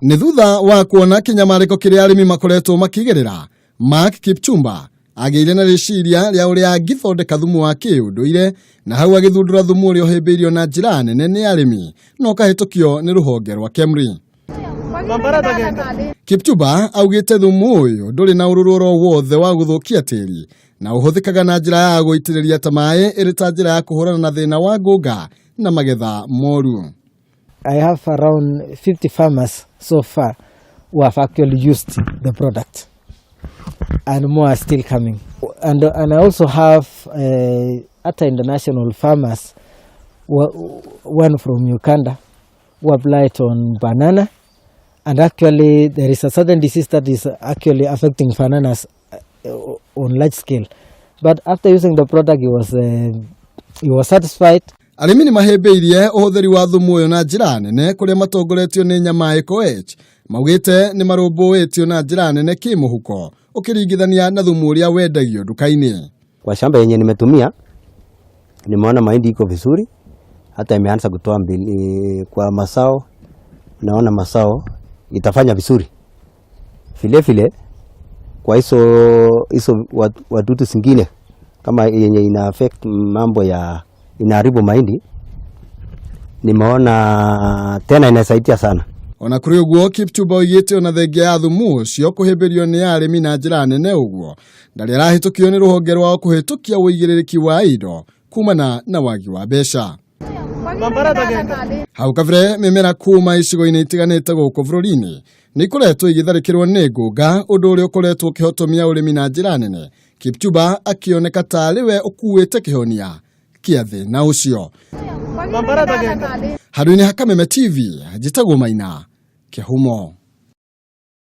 Nĩ thutha wa kuona kinyamariko kiria arimi makoretwo makigerera, Mark Kipchumba agĩire na rĩciria rĩa ũrĩa angĩthondeka thumu wa kĩũndũire na hau agĩthundũra thumu ũrĩa ũhĩmbĩirio na njĩra nene nĩ arĩmi no kahĩtũkio nĩ rũhonge rwa KEMRI. Kipchumba augĩte thumu ũyũ ndũrĩ na ũrũrũ wothe wa gũthũkia tĩri na ũhũthĩkaga na njĩra ya gũitĩrĩria ta maĩ ĩrĩ ta njĩra ya kũhũrana na thĩna wa ngũnga na magetha moru. I have around 50 farmers so far who have actually used the product, and more are still coming. And I also have other international farmers, one from Uganda, who applied on banana, and actually there is a certain disease that is actually affecting bananas on large scale. But after using the product, he was satisfied. Arĩmi nĩ mahĩmbĩirie ũhũthĩri wa thumu ũyũ na njĩra nene kũrĩa matongoretio nĩ nyama EcoH, maugĩte nĩ marũmbũĩtio na njĩra nene kĩmũhuko ũkĩringithania na thumu ũrĩa wendagio dukaini. Kwa shamba yenye nimetumia nimeona mahindi iko vizuri, hata imeanza kutoa mbili kwa masao, naona masao itafanya vizuri. Vile kwa hizo wadudu zingine kama yenye ina affect mambo ya inaharibu mahindi, nimeona tena inasaidia sana. Ona kũrĩ ũguo Kipchumba oigĩte ona thengia ya thumu ũcio kũhĩmbĩrio nĩ arĩmi na njĩra nene ũguo ndarĩ arahĩtũkio nĩ rũhonge rwa kũhĩtũkia ũigĩrĩrĩki wa indo kumana na wagi wa mbeca. Hau kabere mĩmera kuma icigo-inĩ itiganĩte gũkũ bũrũri-inĩ nĩ ikoretwo igĩtharĩkĩrwo nĩ ngũnga, ũndũ ũrĩa ũkoretwo ũkĩhotomia ũrĩmi na njĩra nene, Kipchumba akĩoneka tarĩ we ũkuĩte kĩhonia kĩa thĩna ũcio. Handũ-inĩ ha Kameme TV, njĩtagwo Maina Kĩhumo.